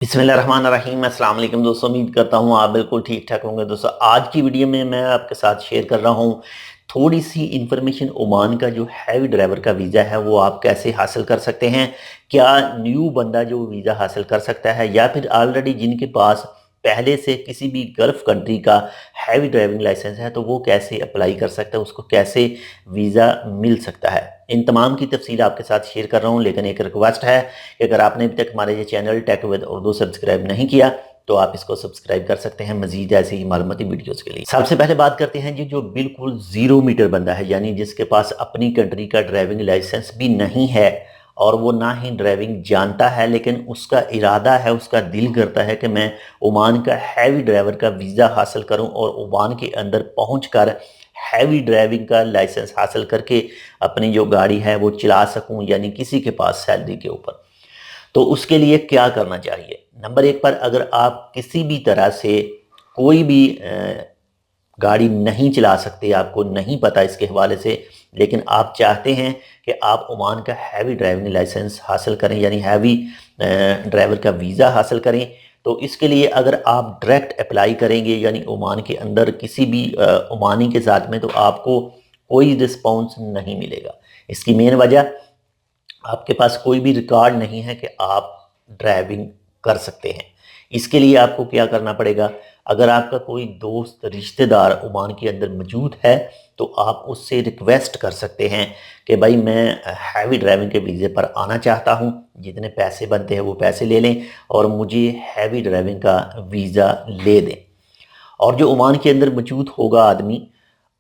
बिस्मिल्लाहिर्रहमानिर्रहीम। अस्सलाम वालेकुम दोस्तों, उम्मीद करता हूँ आप बिल्कुल ठीक ठाक होंगे। दोस्तों, आज की वीडियो में मैं आपके साथ शेयर कर रहा हूँ थोड़ी सी इंफॉर्मेशन। ओमान का जो हैवी ड्राइवर का वीज़ा है वो आप कैसे हासिल कर सकते हैं। क्या न्यू बंदा जो वीज़ा हासिल कर सकता है, या फिर ऑलरेडी जिनके पास पहले से किसी भी गल्फ़ कंट्री का हैवी ड्राइविंग लाइसेंस है तो वो कैसे अप्लाई कर सकता है, उसको कैसे वीज़ा मिल सकता है। इन तमाम की तफसील आपके साथ शेयर कर रहा हूँ, लेकिन एक रिक्वेस्ट है कि अगर आपने अभी तक हमारे ये channel Tech with Urdu subscribe नहीं किया तो आप इसको सब्सक्राइब कर सकते हैं मजीद ऐसी ही मालूमाती वीडियोस के लिए। सबसे पहले बात करते हैं जी, जो बिल्कुल जीरो मीटर बंदा है, यानी जिसके पास अपनी कंट्री का ड्राइविंग लाइसेंस भी नहीं है और वो ना ही ड्राइविंग जानता है, लेकिन उसका इरादा है, उसका दिल करता है कि मैं ओमान का हैवी ड्राइवर का वीज़ा हासिल करूं और ओमान के अंदर पहुंचकर हैवी ड्राइविंग का लाइसेंस हासिल करके अपनी जो गाड़ी है वो चला सकूं, यानी किसी के पास सैलरी के ऊपर। तो उसके लिए क्या करना चाहिए? नंबर एक पर, अगर आप किसी भी तरह से कोई भी गाड़ी नहीं चला सकते, आपको नहीं पता इसके हवाले से, लेकिन आप चाहते हैं कि आप ओमान का हैवी ड्राइविंग लाइसेंस हासिल करें, यानी हैवी ड्राइवर का वीज़ा हासिल करें, तो इसके लिए अगर आप डायरेक्ट अप्लाई करेंगे यानी ओमान के अंदर किसी भी ओमानी के साथ में, तो आपको कोई रिस्पॉन्स नहीं मिलेगा। इसकी मेन वजह, आपके पास कोई भी रिकॉर्ड नहीं है कि आप ड्राइविंग कर सकते हैं। इसके लिए आपको क्या करना पड़ेगा? अगर आपका कोई दोस्त रिश्तेदार ओमान के अंदर मौजूद है तो आप उससे रिक्वेस्ट कर सकते हैं कि भाई मैं हैवी ड्राइविंग के वीज़े पर आना चाहता हूं, जितने पैसे बनते हैं वो पैसे ले लें और मुझे हैवी ड्राइविंग का वीज़ा ले दें। और जो ओमान के अंदर मौजूद होगा आदमी,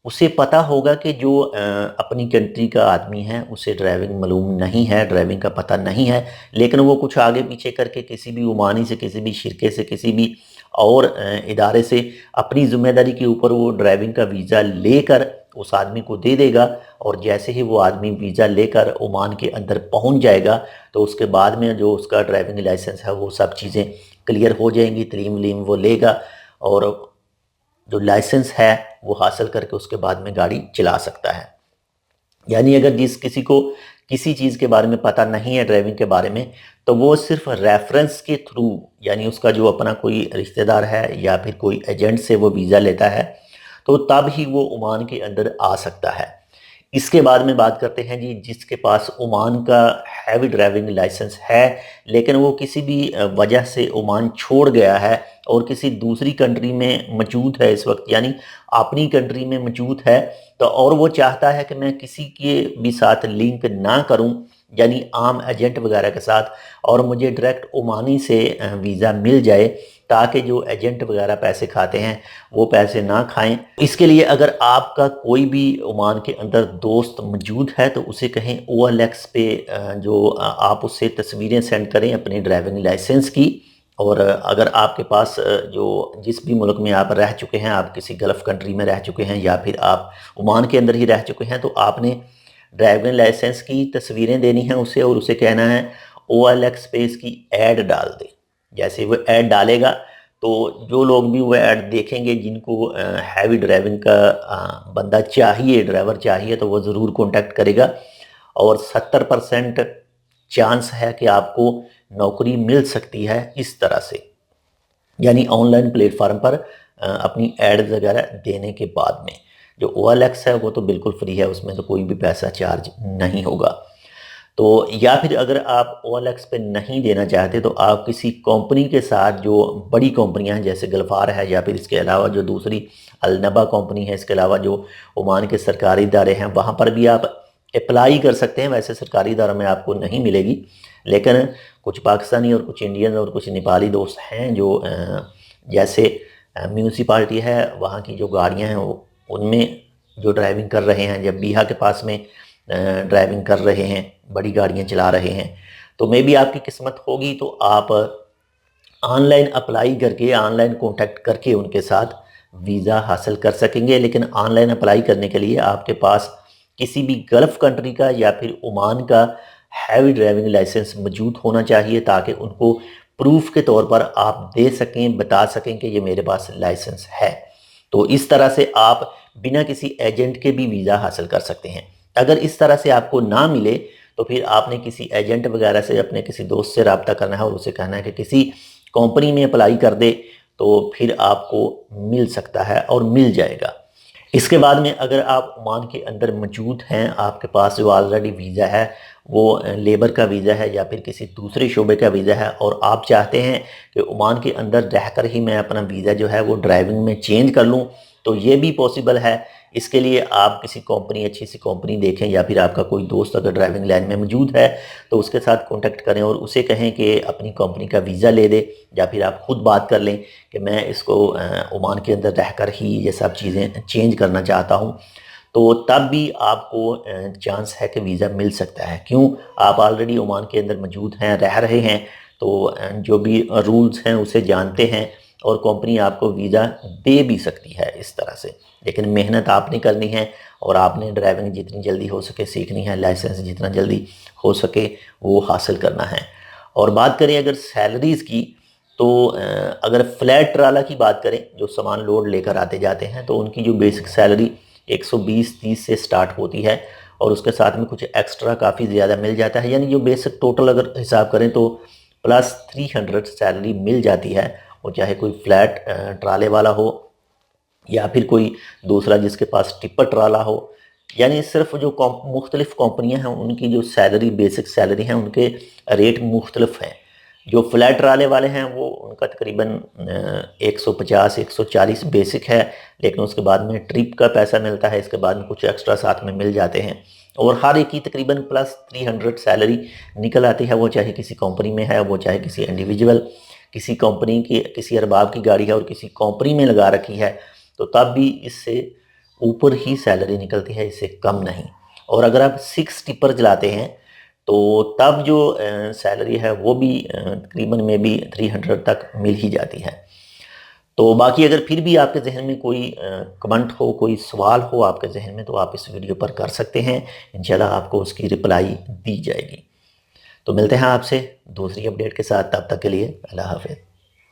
उसे पता होगा कि जो अपनी कंट्री का आदमी है उसे ड्राइविंग मालूम नहीं है, ड्राइविंग का पता नहीं है, लेकिन वो कुछ आगे पीछे करके किसी भी ओमानी से, किसी भी शिरके से, किसी भी और इदारे से अपनी ज़िम्मेदारी के ऊपर वो ड्राइविंग का वीज़ा लेकर उस आदमी को दे देगा। और जैसे ही वो आदमी वीज़ा लेकर ओमान के अंदर पहुंच जाएगा तो उसके बाद में जो उसका ड्राइविंग लाइसेंस है वो सब चीज़ें क्लियर हो जाएंगी, तलीम वलीम वो लेगा और जो लाइसेंस है वो हासिल करके उसके बाद में गाड़ी चला सकता है। यानी अगर जिस किसी को किसी चीज़ के बारे में पता नहीं है ड्राइविंग के बारे में, तो वो सिर्फ रेफरेंस के थ्रू, यानी उसका जो अपना कोई रिश्तेदार है या फिर कोई एजेंट से वो वीज़ा लेता है, तो तब ही वो ओमान के अंदर आ सकता है। इसके बाद में बात करते हैं जी, जिसके पास ओमान का हैवी ड्राइविंग लाइसेंस है लेकिन वो किसी भी वजह से ओमान छोड़ गया है और किसी दूसरी कंट्री में मौजूद है इस वक्त, यानी अपनी कंट्री में मौजूद है, तो और वो चाहता है कि मैं किसी के भी साथ लिंक ना करूं, यानी आम एजेंट वगैरह के साथ, और मुझे डायरेक्ट ओमानी से वीज़ा मिल जाए ताकि जो एजेंट वगैरह पैसे खाते हैं वो पैसे ना खाएं। इसके लिए अगर आपका कोई भी ओमान के अंदर दोस्त मौजूद है तो उसे कहें OLX पे जो आप उससे तस्वीरें सेंड करें अपने ड्राइविंग लाइसेंस की। और अगर आपके पास जो जिस भी मुल्क में आप रह चुके हैं, आप किसी गल्फ़ कंट्री में रह चुके हैं या फिर आप ओमान के अंदर ही रह चुके हैं, तो आपने ड्राइविंग लाइसेंस की तस्वीरें देनी है उसे और उसे कहना है OLX पे इसकी ऐड डाल दे। जैसे वो ऐड डालेगा तो जो लोग भी वो ऐड देखेंगे जिनको हैवी ड्राइविंग का बंदा चाहिए, ड्राइवर चाहिए, तो वो ज़रूर कांटेक्ट करेगा और 70% चांस है कि आपको नौकरी मिल सकती है इस तरह से, यानी ऑनलाइन प्लेटफार्म पर अपनी एड वगैरह देने के बाद में। जो OLX है वो तो बिल्कुल फ्री है, उसमें तो कोई भी पैसा चार्ज नहीं होगा। तो या फिर अगर आप OLX पे नहीं देना चाहते तो आप किसी कंपनी के साथ, जो बड़ी कंपनियां हैं जैसे गल्फार है या फिर इसके अलावा जो दूसरी अलनबा कंपनी है, इसके अलावा जो ओमान के सरकारी इदारे हैं वहाँ पर भी आप अप्लाई कर सकते हैं। वैसे सरकारी इदारों में आपको नहीं मिलेगी, लेकिन कुछ पाकिस्तानी और कुछ इंडियन और कुछ नेपाली दोस्त हैं जो जैसे म्यूनसिपाल्टी है वहाँ की जो गाड़ियाँ हैं उनमें जो ड्राइविंग कर रहे हैं, जब बीहा के पास में ड्राइविंग कर रहे हैं, बड़ी गाड़ियाँ चला रहे हैं, तो मे भी आपकी किस्मत होगी तो आप ऑनलाइन अप्लाई करके, ऑनलाइन कांटेक्ट करके उनके साथ वीज़ा हासिल कर सकेंगे। लेकिन ऑनलाइन अप्लाई करने के लिए आपके पास किसी भी गल्फ़ कंट्री का या फिर ओमान का हैवी ड्राइविंग लाइसेंस मौजूद होना चाहिए ताकि उनको प्रूफ के तौर पर आप दे सकें, बता सकें कि ये मेरे पास लाइसेंस है। तो इस तरह से आप बिना किसी एजेंट के भी वीज़ा हासिल कर सकते हैं। अगर इस तरह से आपको ना मिले तो फिर आपने किसी एजेंट वगैरह से, अपने किसी दोस्त से रब्ता करना है और उसे कहना है कि किसी कंपनी में अप्लाई कर दे तो फिर आपको मिल सकता है और मिल जाएगा। इसके बाद में अगर आप ओमान के अंदर मौजूद हैं, आपके पास जो ऑलरेडी वीज़ा है वो लेबर का वीज़ा है या फिर किसी दूसरे शोबे का वीज़ा है और आप चाहते हैं कि ओमान के अंदर रहकर ही मैं अपना वीज़ा जो है वो ड्राइविंग में चेंज कर लूँ, तो ये भी पॉसिबल है। इसके लिए आप किसी कंपनी, अच्छी सी कंपनी देखें या फिर आपका कोई दोस्त अगर ड्राइविंग लाइन में मौजूद है तो उसके साथ कांटेक्ट करें और उसे कहें कि अपनी कंपनी का वीज़ा ले दे, या फिर आप खुद बात कर लें कि मैं इसको ओमान के अंदर रहकर ही ये सब चीज़ें चेंज करना चाहता हूँ, तो तब भी आपको चांस है कि वीज़ा मिल सकता है। क्यों? आप ऑलरेडी ओमान के अंदर मौजूद हैं, रह रहे हैं, तो जो भी रूल्स हैं उसे जानते हैं और कंपनी आपको वीज़ा दे भी सकती है इस तरह से। लेकिन मेहनत आपने करनी है और आपने ड्राइविंग जितनी जल्दी हो सके सीखनी है, लाइसेंस जितना जल्दी हो सके वो हासिल करना है। और बात करें अगर सैलरीज़ की, तो अगर फ्लैट ट्राला की बात करें, जो सामान लोड लेकर आते जाते हैं, तो उनकी जो बेसिक सैलरी 120-30 से स्टार्ट होती है और उसके साथ में कुछ एक्स्ट्रा काफ़ी ज़्यादा मिल जाता है। यानी जो बेसिक टोटल अगर हिसाब करें तो प्लस 300 सैलरी मिल जाती है। वो चाहे कोई फ्लैट ट्राले वाला हो या फिर कोई दूसरा जिसके पास टिप्पर ट्राला हो, यानी सिर्फ जो मुख्तलिफ कंपनियां हैं उनकी जो सैलरी, बेसिक सैलरी हैं, उनके रेट मुख्तलिफ हैं। जो फ्लैट ट्राले वाले हैं वो उनका तकरीबन 150-140 बेसिक है, लेकिन उसके बाद में ट्रिप का पैसा मिलता है, इसके बाद में कुछ एक्स्ट्रा साथ में मिल जाते हैं और हर एक की तकरीबन प्लस 300 सैलरी निकल आती है। वो चाहे किसी कंपनी में है, वो चाहे किसी इंडिविजुअल, किसी कंपनी की, किसी अरबाब की गाड़ी है और किसी कंपनी में लगा रखी है, तो तब भी इससे ऊपर ही सैलरी निकलती है, इससे कम नहीं। और अगर आप 6 टिप्पर चलाते हैं तो तब जो सैलरी है वो भी तकरीबन में भी 300 तक मिल ही जाती है। तो बाकी अगर फिर भी आपके जहन में कोई कमेंट हो, कोई सवाल हो आपके जहन में, तो आप इस वीडियो पर कर सकते हैं, इंशाल्लाह आपको उसकी रिप्लाई दी जाएगी। तो मिलते हैं आपसे दूसरी अपडेट के साथ, तब तक के लिए अल्लाह हाफ़िज़।